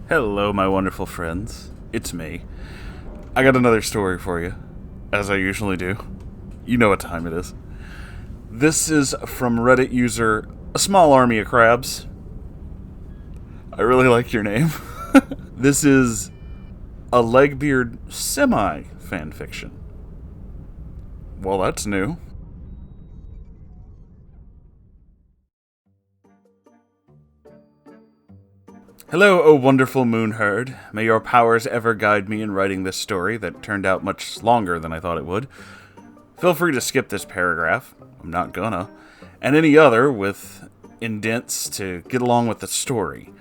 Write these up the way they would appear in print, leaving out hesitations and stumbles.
Hello, my wonderful friends. It's me. I got another story for you, as I usually do. You know what time it is. This is from Reddit user A Small Army of Crabs. I really like your name. This is a Legbeard Semi-Fanfiction. Well, that's new. Hello, O wonderful moon herd. May your powers ever guide me in writing this story that turned out much longer than I thought it would. Feel free to skip this paragraph. I'm not gonna. And any other with indents to get along with the story.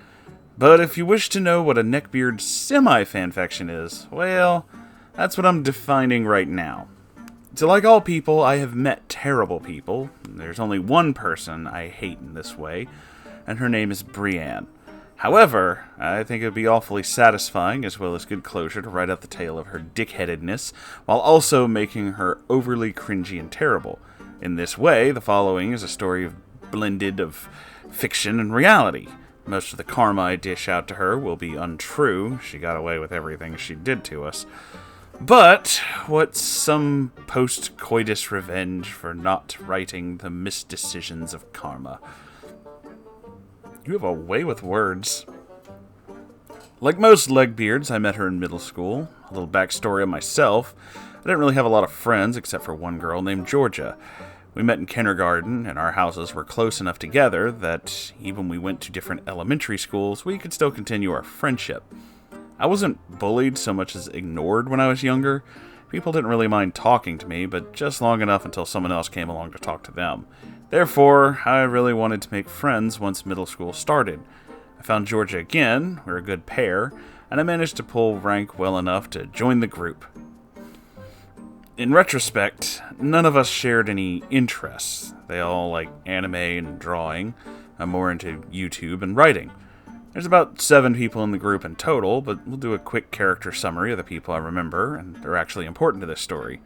But if you wish to know what a neckbeard semi-fanfiction is, well, that's what I'm defining right now. So like all people, I have met terrible people. There's only one person I hate in this way, and her name is Brienne. However, I think it would be awfully satisfying as well as good closure to write out the tale of her dickheadedness, while also making her overly cringy and terrible. In this way, the following is a story blended of fiction and reality. Most of the karma I dish out to her will be untrue. She got away with everything she did to us. But what's some post-coitus revenge for not righting the misdecisions of karma? You have a way with words. Like most Legbeards, I met her in middle school. A little backstory on myself. I didn't really have a lot of friends except for one girl named Georgia. We met in kindergarten, and our houses were close enough together that even when we went to different elementary schools, we could still continue our friendship. I wasn't bullied so much as ignored when I was younger. People didn't really mind talking to me, but just long enough until someone else came along to talk to them. Therefore, I really wanted to make friends once middle school started. I found Georgia again, we're a good pair, and I managed to pull rank well enough to join the group. In retrospect, none of us shared any interests. They all like anime and drawing. I'm more into YouTube and writing. There's about 7 people in the group in total, but we'll do a quick character summary of the people I remember, and they're actually important to this story.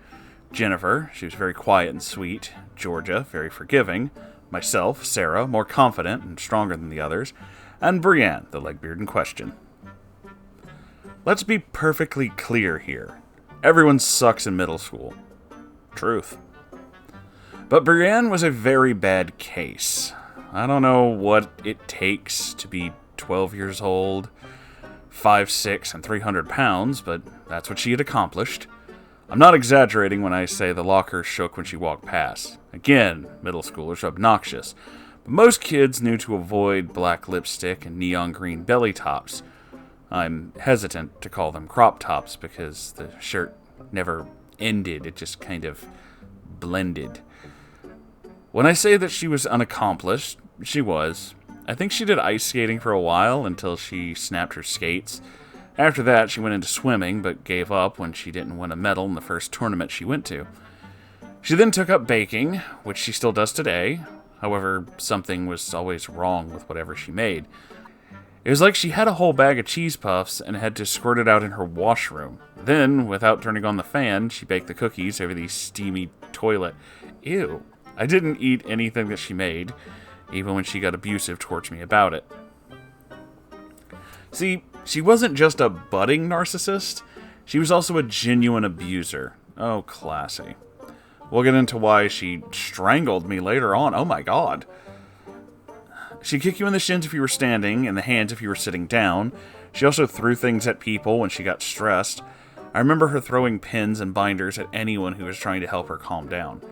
Jennifer, she was very quiet and sweet. Georgia, very forgiving. Myself, Sarah, more confident and stronger than the others. And Brienne, the Legbeard in question. Let's be perfectly clear here. Everyone sucks in middle school. Truth. But Brienne was a very bad case. I don't know what it takes to be 12 years old, 5'6", and 300 pounds, but that's what she had accomplished. I'm not exaggerating when I say the locker shook when she walked past. Again, middle schoolers are obnoxious. But most kids knew to avoid black lipstick and neon green belly tops. I'm hesitant to call them crop tops because the shirt never ended, it just kind of blended. When I say that she was unaccomplished, she was. I think she did ice skating for a while until she snapped her skates. After that, she went into swimming, but gave up when she didn't win a medal in the first tournament she went to. She then took up baking, which she still does today. However, something was always wrong with whatever she made. It was like she had a whole bag of cheese puffs and had to squirt it out in her washroom. Then, without turning on the fan, she baked the cookies over the steamy toilet. Ew. I didn't eat anything that she made, even when she got abusive towards me about it. See, she wasn't just a budding narcissist, she was also a genuine abuser. Oh, classy. We'll get into why she strangled me later on. Oh my god. She'd kick you in the shins if you were standing, in the hands if you were sitting down. She also threw things at people when she got stressed. I remember her throwing pins and binders at anyone who was trying to help her calm down.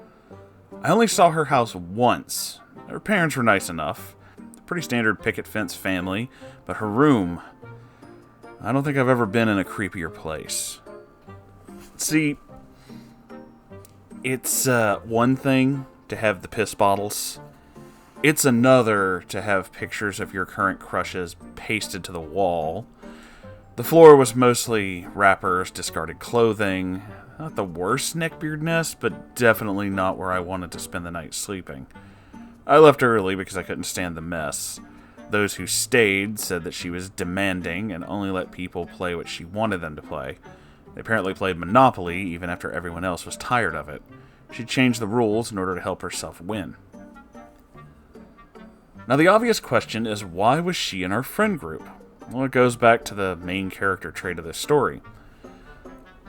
I only saw her house once. Her parents were nice enough. Pretty standard picket fence family, but her room... I don't think I've ever been in a creepier place. See, it's one thing to have the piss bottles. It's another to have pictures of your current crushes pasted to the wall. The floor was mostly wrappers, discarded clothing. Not the worst neckbeard nest, but definitely not where I wanted to spend the night sleeping. I left early because I couldn't stand the mess. Those who stayed said that she was demanding and only let people play what she wanted them to play. They apparently played Monopoly even after everyone else was tired of it. She changed the rules in order to help herself win. Now the obvious question is, why was she in our friend group? Well, it goes back to the main character trait of this story.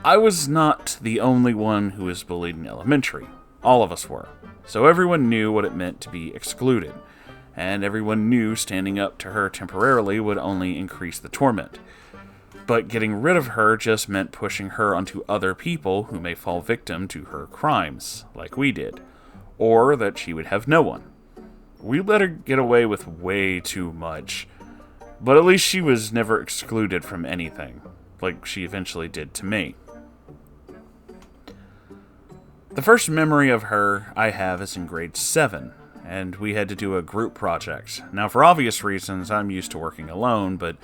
I was not the only one who was bullied in elementary. All of us were. So everyone knew what it meant to be excluded, and everyone knew standing up to her temporarily would only increase the torment. But getting rid of her just meant pushing her onto other people who may fall victim to her crimes, like we did, or that she would have no one. We let her get away with way too much, but at least she was never excluded from anything, like she eventually did to me. The first memory of her I have is in grade 7, and we had to do a group project. Now, for obvious reasons, I'm used to working alone, but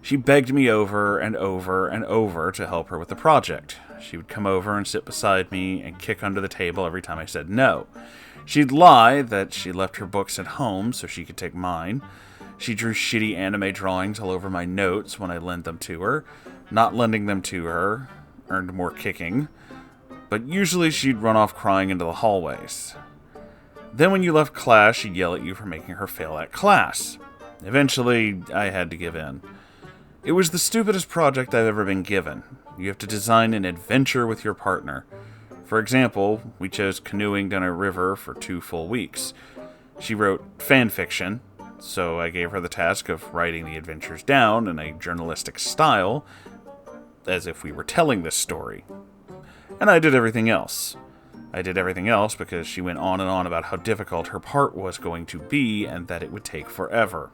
she begged me over and over and over to help her with the project. She would come over and sit beside me and kick under the table every time I said no. She'd lie that she left her books at home so she could take mine. She drew shitty anime drawings all over my notes when I lent them to her. Not lending them to her earned more kicking, but usually she'd run off crying into the hallways. Then when you left class, she'd yell at you for making her fail at class. Eventually, I had to give in. It was the stupidest project I've ever been given. You have to design an adventure with your partner. For example, we chose canoeing down a river for 2 full weeks. She wrote fanfiction, so I gave her the task of writing the adventures down in a journalistic style, as if we were telling this story. And I did everything else. I did everything else because she went on and on about how difficult her part was going to be and that it would take forever.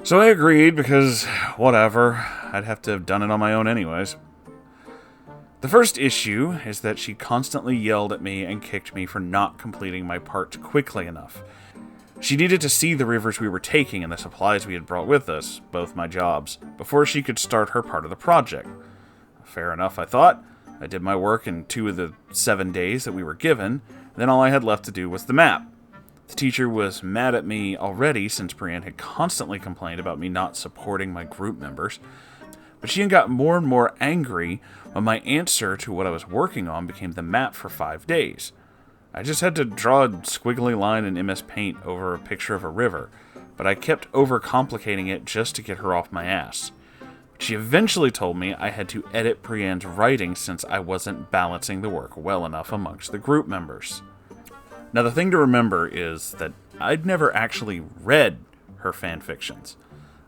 So I agreed because, whatever, I'd have to have done it on my own anyways. The first issue is that she constantly yelled at me and kicked me for not completing my part quickly enough. She needed to see the rivers we were taking and the supplies we had brought with us, both my jobs, before she could start her part of the project. Fair enough, I thought. I did my work in 2 of the 7 days that we were given, then all I had left to do was the map. The teacher was mad at me already since Brienne had constantly complained about me not supporting my group members, but she got more and more angry when my answer to what I was working on became the map for 5 days. I just had to draw a squiggly line in MS Paint over a picture of a river, but I kept overcomplicating it just to get her off my ass. She eventually told me I had to edit Brienne's writing since I wasn't balancing the work well enough amongst the group members. Now, the thing to remember is that I'd never actually read her fanfictions.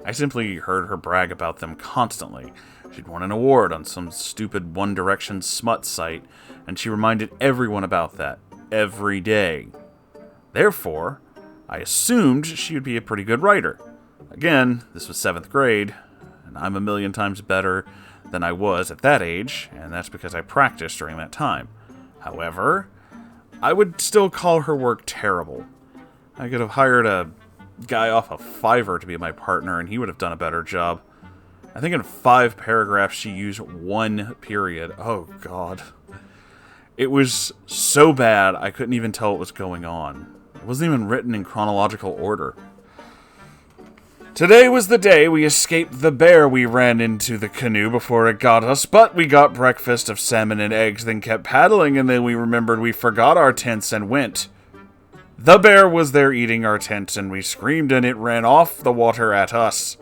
I simply heard her brag about them constantly. She'd won an award on some stupid One Direction smut site, and she reminded everyone about that every day. Therefore, I assumed she would be a pretty good writer. Again, this was 7th grade, and I'm a million times better than I was at that age, and that's because I practiced during that time. However, I would still call her work terrible. I could have hired a guy off of Fiverr to be my partner, and he would have done a better job. I think in 5 paragraphs she used 1 period. Oh, God. It was so bad I couldn't even tell what was going on. It wasn't even written in chronological order. Today was the day we escaped the bear we ran into the canoe before it got us, but we got breakfast of salmon and eggs, then kept paddling, and then we remembered we forgot our tents and went. The bear was there eating our tents, and we screamed and it ran off the water at us.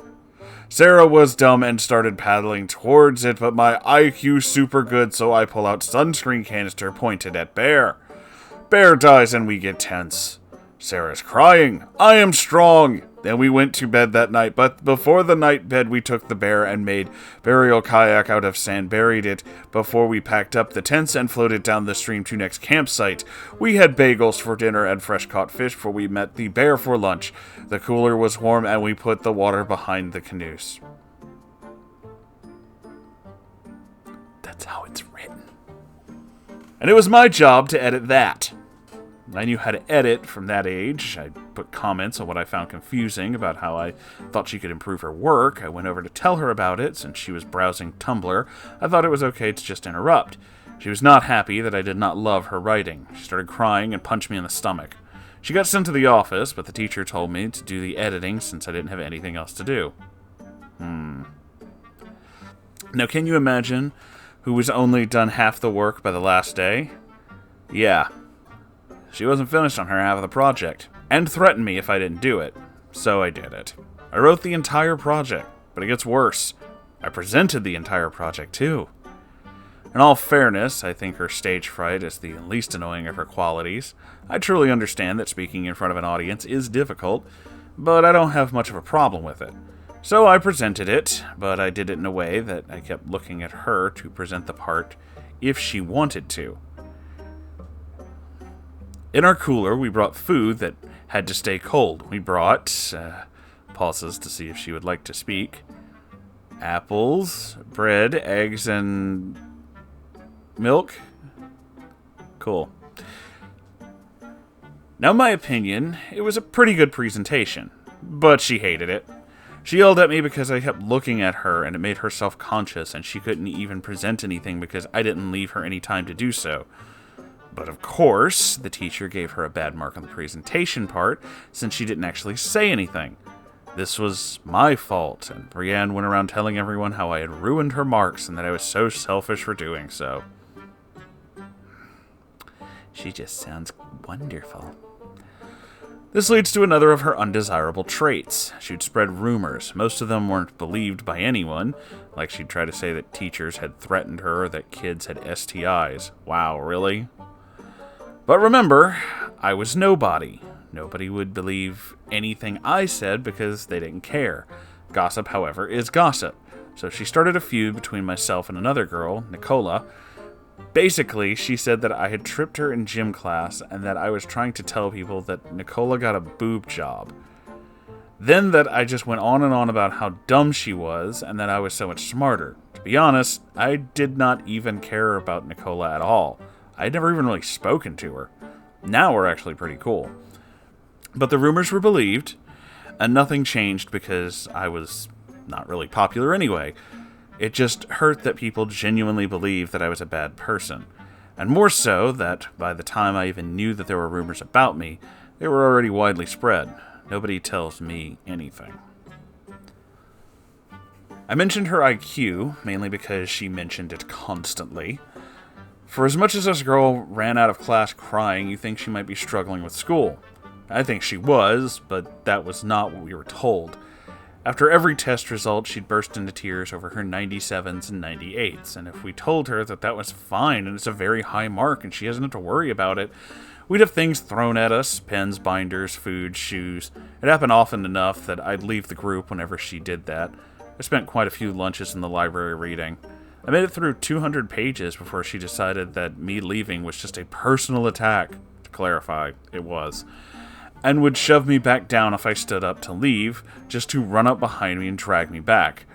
Sarah was dumb and started paddling towards it, but my IQ's super good, so I pull out sunscreen canister pointed at bear. Bear dies and we get tense. Sarah's crying. I am strong. Then we went to bed that night, but before the night bed we took the bear and made burial kayak out of sand, buried it before we packed up the tents and floated down the stream to next campsite. We had bagels for dinner and fresh caught fish before we met the bear for lunch. The cooler was warm and we put the water behind the canoes. That's how it's written. And it was my job to edit that. I knew how to edit from that age. I put comments on what I found confusing about how I thought she could improve her work. I went over to tell her about it since she was browsing Tumblr. I thought it was okay to just interrupt. She was not happy that I did not love her writing. She started crying and punched me in the stomach. She got sent to the office, but the teacher told me to do the editing since I didn't have anything else to do. Now, can you imagine who was only done half the work by the last day? Yeah. She wasn't finished on her half of the project, and threatened me if I didn't do it, so I did it. I wrote the entire project, but it gets worse. I presented the entire project, too. In all fairness, I think her stage fright is the least annoying of her qualities. I truly understand that speaking in front of an audience is difficult, but I don't have much of a problem with it. So I presented it, but I did it in a way that I kept looking at her to present the part if she wanted to. In our cooler, we brought food that had to stay cold. We brought, pauses to see if she would like to speak, apples, bread, eggs, and milk? Cool. Now, in my opinion, it was a pretty good presentation, but she hated it. She yelled at me because I kept looking at her, and it made her self-conscious, and she couldn't even present anything because I didn't leave her any time to do so. But of course, the teacher gave her a bad mark on the presentation part, since she didn't actually say anything. This was my fault, and Brienne went around telling everyone how I had ruined her marks, and that I was so selfish for doing so. She just sounds wonderful. This leads to another of her undesirable traits. She'd spread rumors. Most of them weren't believed by anyone, like she'd try to say that teachers had threatened her or that kids had STIs. Wow, really? But remember, I was nobody. Nobody would believe anything I said because they didn't care. Gossip, however, is gossip. So she started a feud between myself and another girl, Nicola. Basically, she said that I had tripped her in gym class and that I was trying to tell people that Nicola got a boob job. Then that I just went on and on about how dumb she was and that I was so much smarter. To be honest, I did not even care about Nicola at all. I'd never even really spoken to her. Now we're actually pretty cool. But the rumors were believed, and nothing changed because I was not really popular anyway. It just hurt that people genuinely believed that I was a bad person. And more so that by the time I even knew that there were rumors about me, they were already widely spread. Nobody tells me anything. I mentioned her IQ, mainly because she mentioned it constantly. For as much as this girl ran out of class crying, you think she might be struggling with school. I think she was, but that was not what we were told. After every test result, she'd burst into tears over her 97s and 98s, and if we told her that that was fine and it's a very high mark and she doesn't have to worry about it, we'd have things thrown at us, pens, binders, food, shoes. It happened often enough that I'd leave the group whenever she did that. I spent quite a few lunches in the library reading. I made it through 200 pages before she decided that me leaving was just a personal attack. To clarify, it was. And would shove me back down if I stood up to leave, just to run up behind me and drag me back.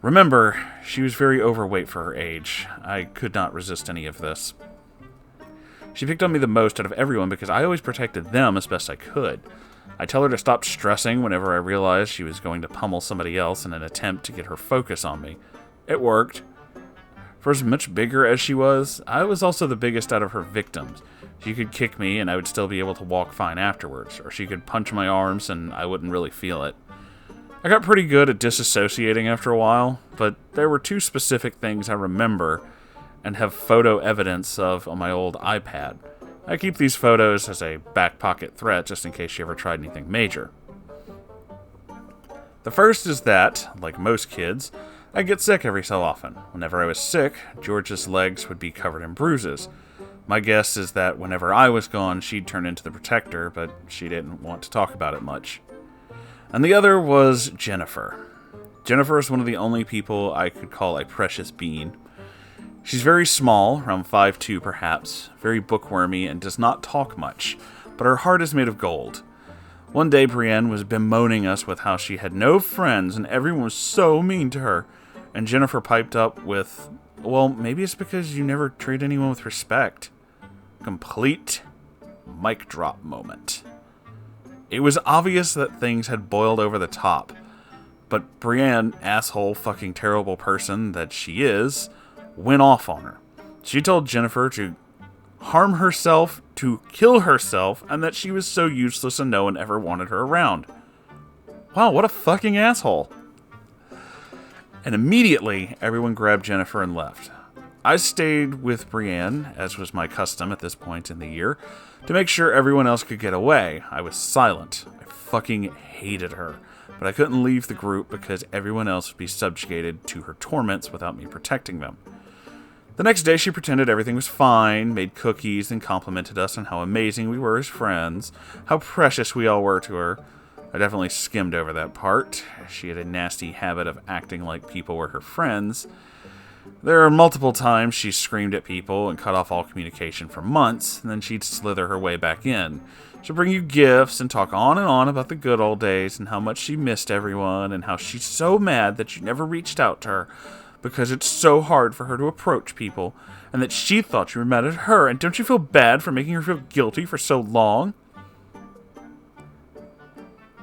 Remember, she was very overweight for her age. I could not resist any of this. She picked on me the most out of everyone because I always protected them as best I could. I tell her to stop stressing whenever I realized she was going to pummel somebody else in an attempt to get her focus on me. It worked. For as much bigger as she was, I was also the biggest out of her victims. She could kick me and I would still be able to walk fine afterwards, or she could punch my arms and I wouldn't really feel it. I got pretty good at disassociating after a while, but there were two specific things I remember and have photo evidence of on my old iPad. I keep these photos as a back pocket threat just in case she ever tried anything major. The first is that, like most kids, I get sick every so often. Whenever I was sick, George's legs would be covered in bruises. My guess is that whenever I was gone, she'd turn into the protector, but she didn't want to talk about it much. And the other was Jennifer. Jennifer is one of the only people I could call a precious bean. She's very small, around 5'2" perhaps, very bookwormy, and does not talk much, but her heart is made of gold. One day, Brienne was bemoaning us with how she had no friends and everyone was so mean to her, and Jennifer piped up with, well, maybe it's because you never treat anyone with respect. Complete mic drop moment. It was obvious that things had boiled over the top, but Brienne, asshole fucking terrible person that she is, went off on her. She told Jennifer to harm herself, to kill herself, and that she was so useless and no one ever wanted her around. Wow, what a fucking asshole. And immediately, everyone grabbed Jennifer and left. I stayed with Brienne, as was my custom at this point in the year, to make sure everyone else could get away. I was silent. I fucking hated her. but I couldn't leave the group because everyone else would be subjugated to her torments without me protecting them. The next day she pretended everything was fine, made cookies, and complimented us on how amazing we were as friends, how precious we all were to her. I definitely skimmed over that part. She had a nasty habit of acting like people were her friends. There are multiple times she screamed at people and cut off all communication for months, and then she'd slither her way back in. She'd bring you gifts and talk on and on about the good old days and how much she missed everyone and how she's so mad that you never reached out to her because it's so hard for her to approach people and that she thought you were mad at her, and don't you feel bad for making her feel guilty for so long?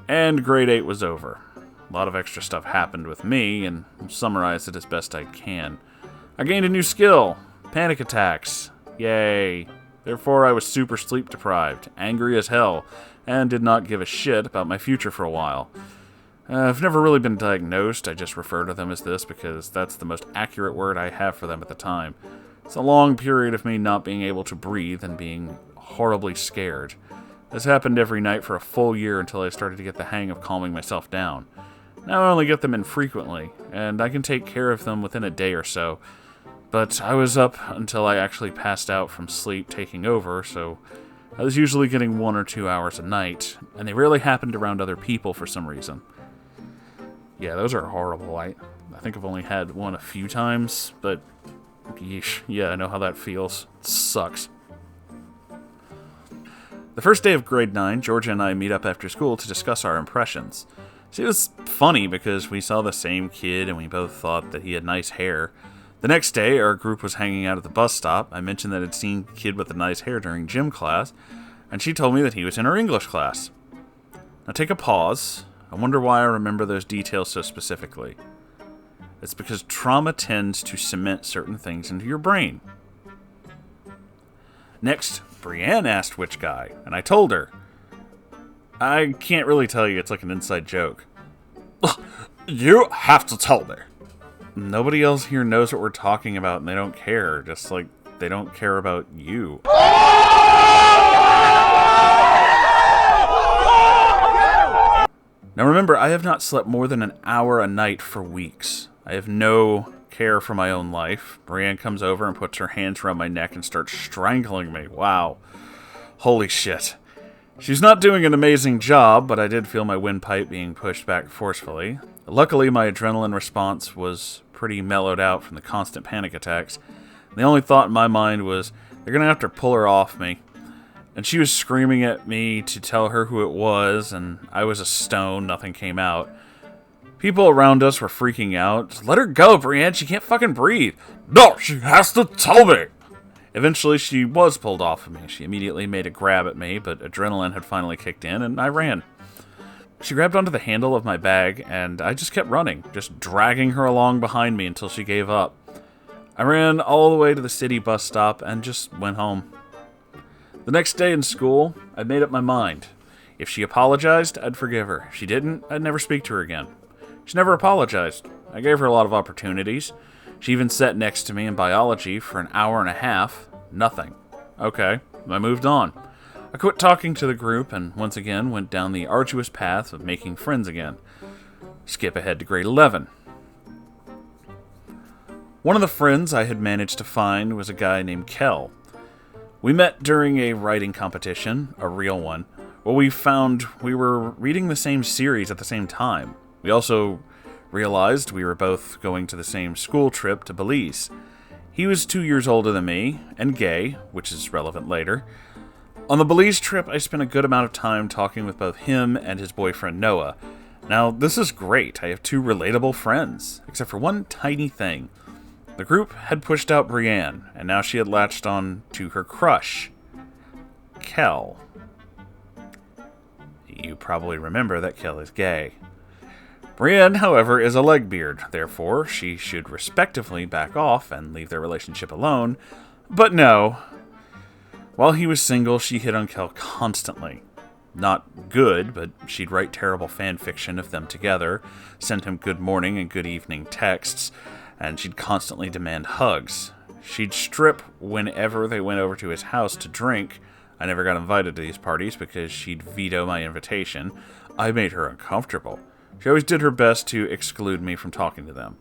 And grade 8 was over. A lot of extra stuff happened with me, and I'll summarize it as best I can. I gained a new skill, panic attacks. Yay. Therefore, I was super sleep deprived, angry as hell, and did not give a shit about my future for a while. I've never really been diagnosed, I just refer to them as this because that's the most accurate word I have for them at the time. It's a long period of me not being able to breathe and being horribly scared. This happened every night for a full year until I started to get the hang of calming myself down. Now I only get them infrequently, and I can take care of them within a day or so. But I was up until I actually passed out from sleep taking over, so I was usually getting 1 or 2 hours a night, and they rarely happened around other people for some reason. Yeah, those are horrible. I think I've only had one a few times, but yeesh, yeah, I know how that feels. It sucks. The first day of grade 9, Georgia and I meet up after school to discuss our impressions. See, it was funny because we saw the same kid and we both thought that he had nice hair. The next day, our group was hanging out at the bus stop. I mentioned that I'd seen a kid with the nice hair during gym class, and she told me that he was in her English class. Now take a pause. I wonder why I remember those details so specifically. It's because trauma tends to cement certain things into your brain. Next, Brienne asked which guy, and I told her. I can't really tell you, it's like an inside joke. You have to tell me. Nobody else here knows what we're talking about, and they don't care, just like they don't care about you. Now remember, I have not slept more than an hour a night for weeks. I have no care for my own life. Brienne comes over and puts her hands around my neck and starts strangling me. Wow. Holy shit. She's not doing an amazing job, but I did feel my windpipe being pushed back forcefully. Luckily, my adrenaline response was pretty mellowed out from the constant panic attacks. The only thought in my mind was, they're gonna have to pull her off me. And she was screaming at me to tell her who it was, and I was a stone, nothing came out. People around us were freaking out. Let her go, Brienne, she can't fucking breathe. No, she has to tell me. Eventually, she was pulled off of me. She immediately made a grab at me, but adrenaline had finally kicked in, and I ran. She grabbed onto the handle of my bag, and I just kept running, just dragging her along behind me until she gave up. I ran all the way to the city bus stop and just went home. The next day in school, I made up my mind. If she apologized, I'd forgive her. If she didn't, I'd never speak to her again. She never apologized. I gave her a lot of opportunities. She even sat next to me in biology for an hour and a half. Nothing. Okay, I moved on. I quit talking to the group and once again went down the arduous path of making friends again. Skip ahead to grade 11. One of the friends I had managed to find was a guy named Kel. We met during a writing competition, a real one, where we found we were reading the same series at the same time. We also realized we were both going to the same school trip to Belize. He was 2 years older than me, and gay, which is relevant later. On the Belize trip, I spent a good amount of time talking with both him and his boyfriend Noah. Now, this is great. I have 2 relatable friends, except for one tiny thing. The group had pushed out Brienne, and now she had latched on to her crush, Kel. You probably remember that Kel is gay. Brienne, however, is a Legbeard, therefore she should respectively back off and leave their relationship alone. But no. While he was single, she hit on Kel constantly. Not good, but she'd write terrible fan fiction of them together, send him good morning and good evening texts, and she'd constantly demand hugs. She'd strip whenever they went over to his house to drink. I never got invited to these parties because she'd veto my invitation. I made her uncomfortable. She always did her best to exclude me from talking to them.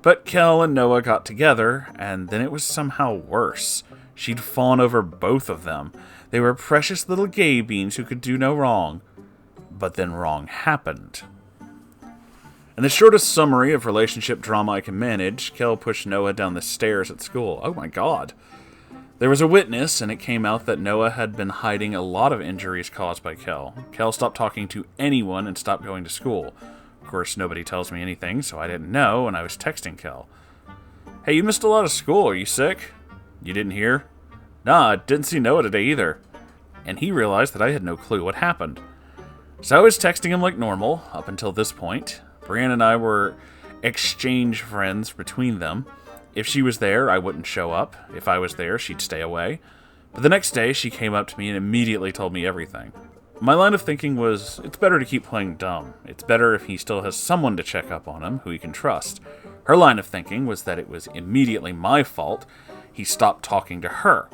But Kel and Noah got together, and then it was somehow worse. She'd fawn over both of them. They were precious little gay beans who could do no wrong. But then wrong happened. In the shortest summary of relationship drama I can manage, Kel pushed Noah down the stairs at school. Oh my god. There was a witness, and it came out that Noah had been hiding a lot of injuries caused by Kel. Kel stopped talking to anyone and stopped going to school. Of course, nobody tells me anything, so I didn't know, and I was texting Kel. Hey, you missed a lot of school. Are you sick? You didn't hear? Nah, I didn't see Noah today either. And he realized that I had no clue what happened. So I was texting him like normal, up until this point. Brienne and I were exchange friends between them. If she was there, I wouldn't show up. If I was there, she'd stay away. But the next day, she came up to me and immediately told me everything. My line of thinking was, it's better to keep playing dumb. It's better if he still has someone to check up on him who he can trust. Her line of thinking was that it was immediately my fault he stopped talking to her,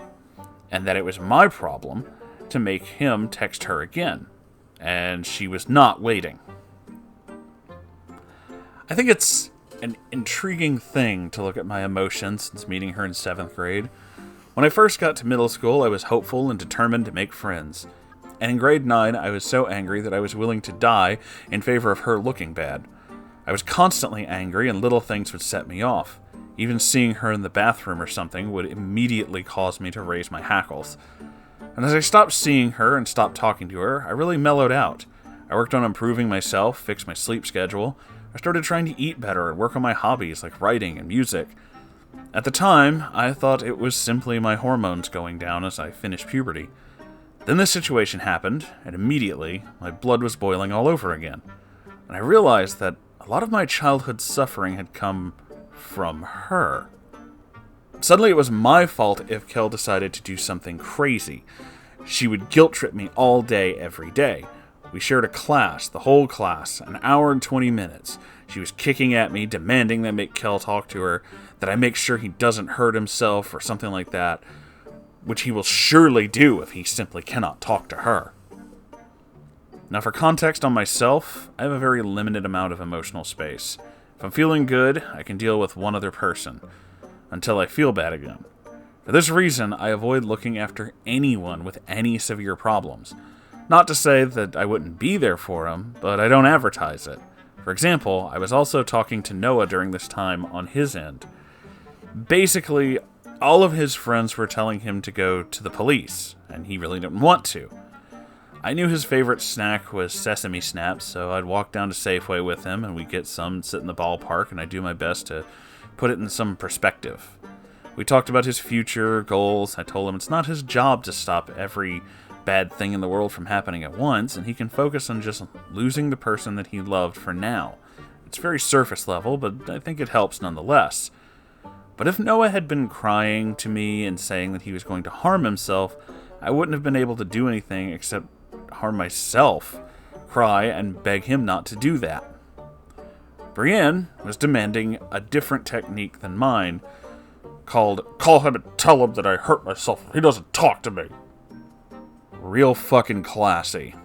and that it was my problem to make him text her again. And she was not waiting. I think it's an intriguing thing to look at my emotions since meeting her in 7th grade. When I first got to middle school, I was hopeful and determined to make friends. And in grade 9, I was so angry that I was willing to die in favor of her looking bad. I was constantly angry, and little things would set me off. Even seeing her in the bathroom or something would immediately cause me to raise my hackles. And as I stopped seeing her and stopped talking to her, I really mellowed out. I worked on improving myself, fixed my sleep schedule. I started trying to eat better and work on my hobbies like writing and music. At the time, I thought it was simply my hormones going down as I finished puberty. Then this situation happened, and immediately, my blood was boiling all over again. And I realized that a lot of my childhood suffering had come from her. Suddenly it was my fault if Kel decided to do something crazy. She would guilt trip me all day, every day. We shared a class, the whole class, an hour and 20 minutes. She was kicking at me, demanding that I make Kel talk to her, that I make sure he doesn't hurt himself or something like that, which he will surely do if he simply cannot talk to her. Now for context on myself, I have a very limited amount of emotional space. If I'm feeling good, I can deal with one other person, until I feel bad again. For this reason, I avoid looking after anyone with any severe problems. Not to say that I wouldn't be there for him, but I don't advertise it. For example, I was also talking to Noah during this time on his end. Basically, all of his friends were telling him to go to the police, and he really didn't want to. I knew his favorite snack was sesame snaps, so I'd walk down to Safeway with him, and we'd get some, sit in the ballpark, and I'd do my best to put it in some perspective. We talked about his future goals. I told him it's not his job to stop every bad thing in the world from happening at once, and he can focus on just losing the person that he loved for now. It's very surface level, but I think it helps nonetheless. But if Noah had been crying to me and saying that he was going to harm himself, I wouldn't have been able to do anything except harm myself, cry, and beg him not to do that. Brienne was demanding a different technique than mine, called "call him and tell him that I hurt myself if he doesn't talk to me." Real fucking classy.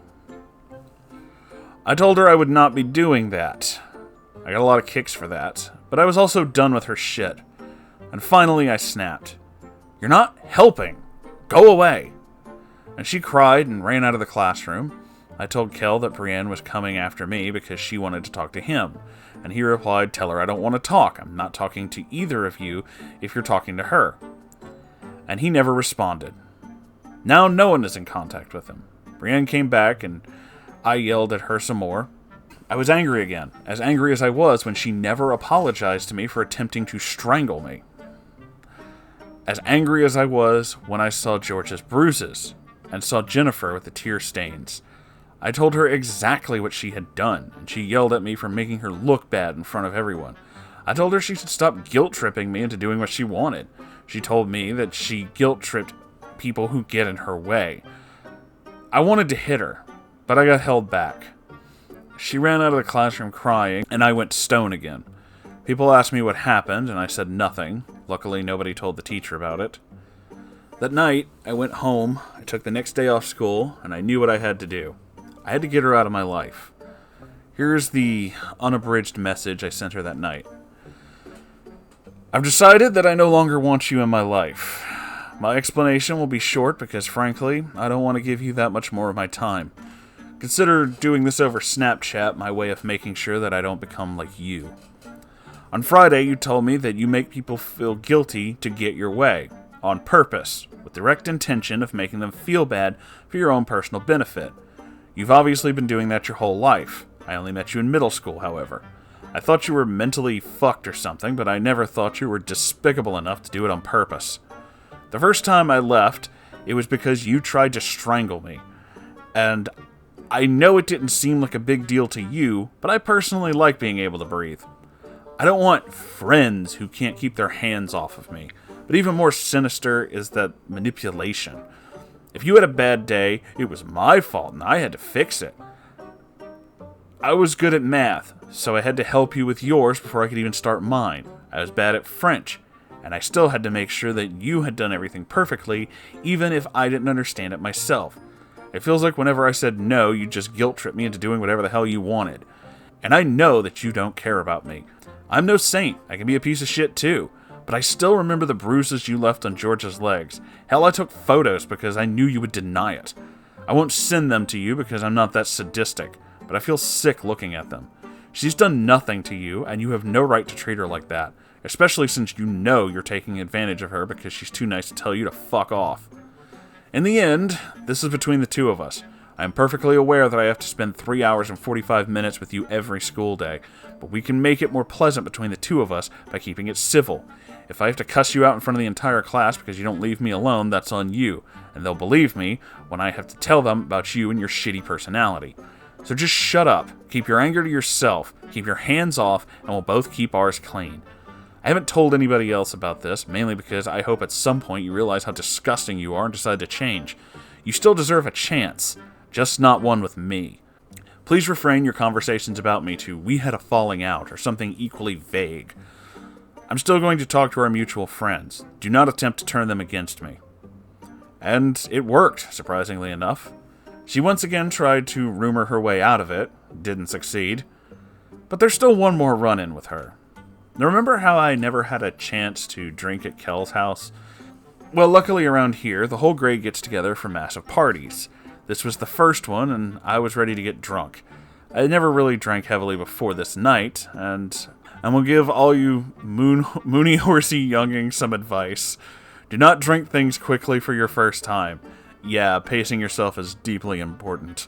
I told her I would not be doing that. I got a lot of kicks for that, but I was also done with her shit. And finally I snapped. "You're not helping. Go away." And she cried and ran out of the classroom. I told Kel that Brienne was coming after me because she wanted to talk to him. And he replied, "Tell her I don't want to talk. I'm not talking to either of you if you're talking to her." And he never responded. Now no one is in contact with him. Brienne came back and I yelled at her some more. I was angry again, as angry as I was when she never apologized to me for attempting to strangle me. As angry as I was when I saw George's bruises and saw Jennifer with the tear stains. I told her exactly what she had done, and she yelled at me for making her look bad in front of everyone. I told her she should stop guilt-tripping me into doing what she wanted. She told me that she guilt-tripped people who get in her way. I wanted to hit her, but I got held back. She ran out of the classroom crying, and I went stone again. People asked me what happened, and I said nothing. Luckily, nobody told the teacher about it. That night, I went home, I took the next day off school, and I knew what I had to do. I had to get her out of my life. Here's the unabridged message I sent her that night. I've decided that I no longer want you in my life. My explanation will be short because, frankly, I don't want to give you that much more of my time. Consider doing this over Snapchat my way of making sure that I don't become like you. On Friday, you told me that you make people feel guilty to get your way, on purpose, with direct intention of making them feel bad for your own personal benefit. You've obviously been doing that your whole life. I only met you in middle school, however. I thought you were mentally fucked or something, but I never thought you were despicable enough to do it on purpose. The first time I left, it was because you tried to strangle me. And I know it didn't seem like a big deal to you, but I personally like being able to breathe. I don't want friends who can't keep their hands off of me. But even more sinister is that manipulation. If you had a bad day, it was my fault and I had to fix it. I was good at math, so I had to help you with yours before I could even start mine. I was bad at French, and I still had to make sure that you had done everything perfectly, even if I didn't understand it myself. It feels like whenever I said no, you just guilt-tripped me into doing whatever the hell you wanted. And I know that you don't care about me. I'm no saint. I can be a piece of shit too. But I still remember the bruises you left on George's legs. Hell, I took photos because I knew you would deny it. I won't send them to you because I'm not that sadistic, but I feel sick looking at them. She's done nothing to you, and you have no right to treat her like that, especially since you know you're taking advantage of her because she's too nice to tell you to fuck off. In the end, this is between the two of us. I am perfectly aware that I have to spend 3 hours and 45 minutes with you every school day, but we can make it more pleasant between the two of us by keeping it civil. If I have to cuss you out in front of the entire class because you don't leave me alone, that's on you, and they'll believe me when I have to tell them about you and your shitty personality. So just shut up, keep your anger to yourself, keep your hands off, and we'll both keep ours clean. I haven't told anybody else about this, mainly because I hope at some point you realize how disgusting you are and decide to change. You still deserve a chance, just not one with me. Please refrain your conversations about me to "we had a falling out" or something equally vague. I'm still going to talk to our mutual friends. Do not attempt to turn them against me. And it worked, surprisingly enough. She once again tried to rumor her way out of it, didn't succeed. But there's still one more run-in with her. Now, remember how I never had a chance to drink at Kel's house? Well, luckily around here, the whole grade gets together for massive parties. This was the first one, and I was ready to get drunk. I had never really drank heavily before this night, and we'll give all you moony horsey youngings some advice. Do not drink things quickly for your first time. Yeah, pacing yourself is deeply important.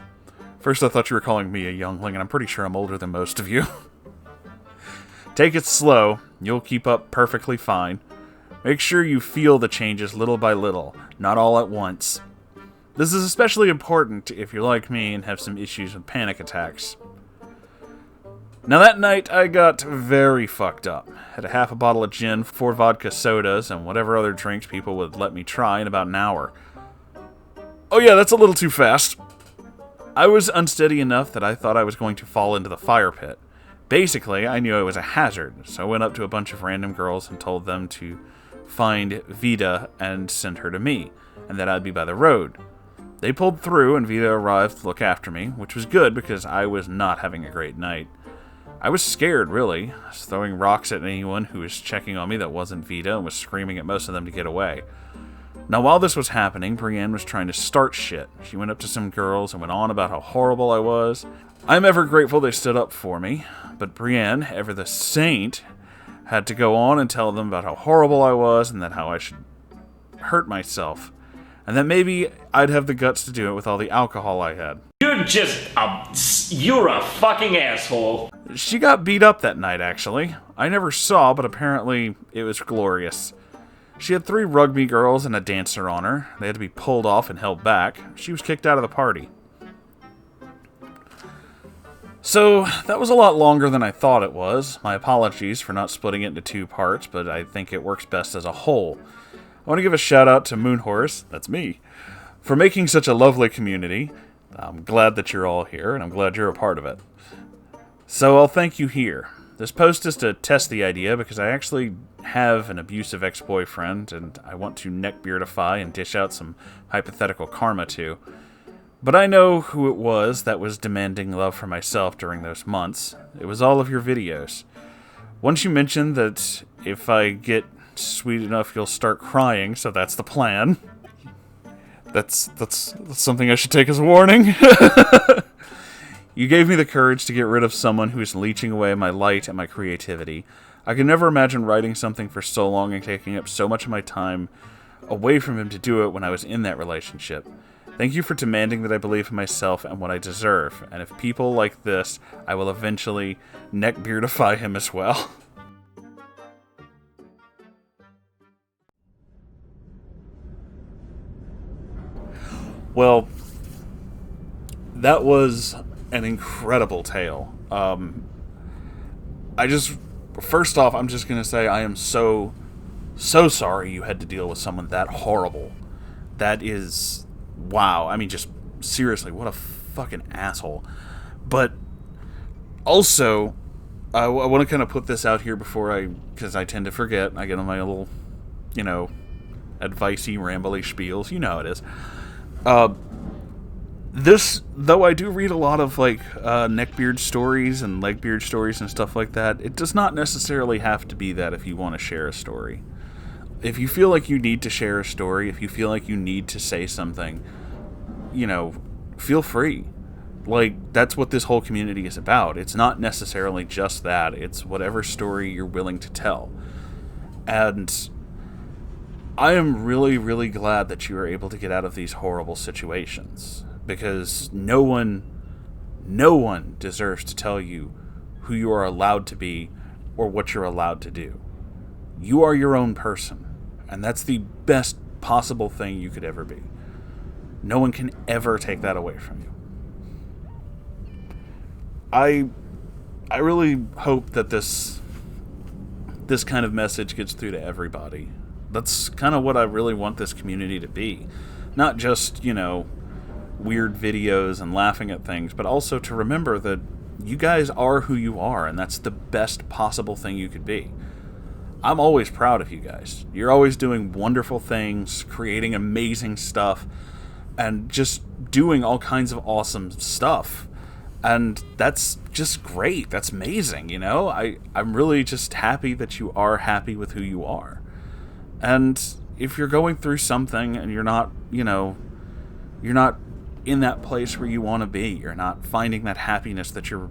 First I thought you were calling me a youngling, and I'm pretty sure I'm older than most of you. Take it slow, you'll keep up perfectly fine. Make sure you feel the changes little by little, not all at once. This is especially important if you're like me and have some issues with panic attacks. Now that night, I got very fucked up. Had a half a bottle of gin, 4 vodka sodas, and whatever other drinks people would let me try in about an hour. Oh yeah, that's a little too fast. I was unsteady enough that I thought I was going to fall into the fire pit. Basically, I knew I was a hazard, so I went up to a bunch of random girls and told them to find Vida and send her to me, and that I'd be by the road. They pulled through, and Vida arrived to look after me, which was good because I was not having a great night. I was scared, really. I was throwing rocks at anyone who was checking on me that wasn't Vida and was screaming at most of them to get away. Now, while this was happening, Brienne was trying to start shit. She went up to some girls and went on about how horrible I was. I'm ever grateful they stood up for me, but Brienne, ever the saint, had to go on and tell them about how horrible I was and that how I should hurt myself. And that maybe I'd have the guts to do it with all the alcohol I had. You're a fucking asshole. She got beat up that night, actually. I never saw, but apparently it was glorious. She had 3 rugby girls and a dancer on her. They had to be pulled off and held back. She was kicked out of the party. So, that was a lot longer than I thought it was. My apologies for not splitting it into 2 parts, but I think it works best as a whole. I want to give a shout out to Moonhorse, that's me, for making such a lovely community. I'm glad that you're all here, and I'm glad you're a part of it. So I'll thank you here. This post is to test the idea because I actually have an abusive ex-boyfriend, and I want to neckbeardify and dish out some hypothetical karma to. But I know who it was that was demanding love for myself during those months. It was all of your videos. Once you mentioned that if I get sweet enough, you'll start crying, so that's the plan. That's something I should take as a warning. You gave me the courage to get rid of someone who is leeching away my light and my creativity. I could never imagine writing something for so long and taking up so much of my time away from him to do it when I was in that relationship. Thank you for demanding that I believe in myself and what I deserve, and if people like this, I will eventually neckbeardify him as well. Well, that was an incredible tale. First off, I'm just going to say I am so sorry you had to deal with someone that horrible. That is, wow. I mean, just seriously, what a fucking asshole. But also, I want to kind of put this out here because I tend to forget. I get on my little, advice-y, rambly spiels. You know how it is. Though I do read a lot of, neckbeard stories and legbeard stories and stuff like that, it does not necessarily have to be that if you want to share a story. If you feel like you need to share a story, if you feel like you need to say something, feel free. That's what this whole community is about. It's not necessarily just that. It's whatever story you're willing to tell. And I am really, really glad that you were able to get out of these horrible situations. Because no one deserves to tell you who you are allowed to be or what you're allowed to do. You are your own person. And that's the best possible thing you could ever be. No one can ever take that away from you. I really hope that this kind of message gets through to everybody. That's kind of what I really want this community to be. Not just, weird videos and laughing at things, but also to remember that you guys are who you are, and that's the best possible thing you could be. I'm always proud of you guys. You're always doing wonderful things, creating amazing stuff, and just doing all kinds of awesome stuff. And that's just great. That's amazing, I'm really just happy that you are happy with who you are. And if you're going through something and you're not in that place where you want to be, you're not finding that happiness that you're,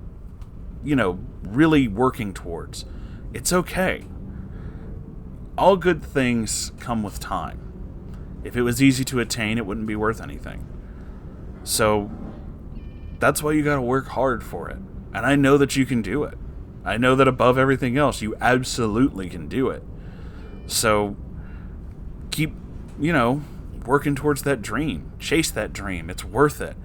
really working towards, it's okay. All good things come with time. If it was easy to attain, it wouldn't be worth anything. So that's why you gotta work hard for it. And I know that you can do it. I know that above everything else, you absolutely can do it. So keep, working towards that dream. Chase that dream. It's worth it.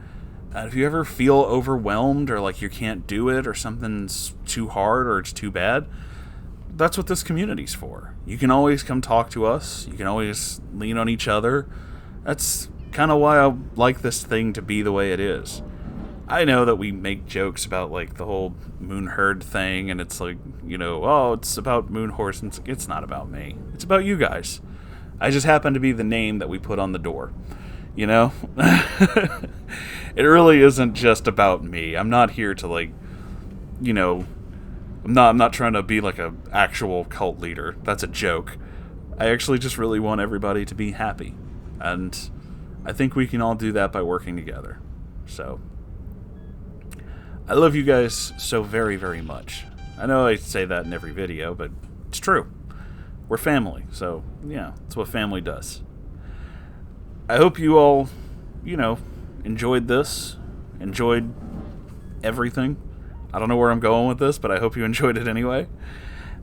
And if you ever feel overwhelmed or like you can't do it or something's too hard or it's too bad, that's what this community's for. You can always come talk to us. You can always lean on each other. That's kind of why I like this thing to be the way it is. I know that we make jokes about, the whole Moonherd thing, and it's it's about Moonhorse, and it's not about me. It's about you guys. I just happen to be the name that we put on the door. It really isn't just about me. I'm not here to, I'm not trying to be a actual cult leader. That's a joke. I actually just really want everybody to be happy. And I think we can all do that by working together. So I love you guys so very, very much. I know I say that in every video, but it's true. We're family, so, yeah, that's what family does. I hope you all, enjoyed this, enjoyed everything. I don't know where I'm going with this, but I hope you enjoyed it anyway.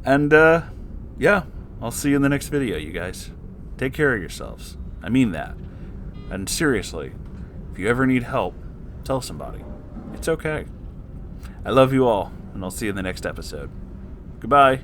And, yeah, I'll see you in the next video, you guys. Take care of yourselves. I mean that. And seriously, if you ever need help, tell somebody. It's okay. I love you all, and I'll see you in the next episode. Goodbye.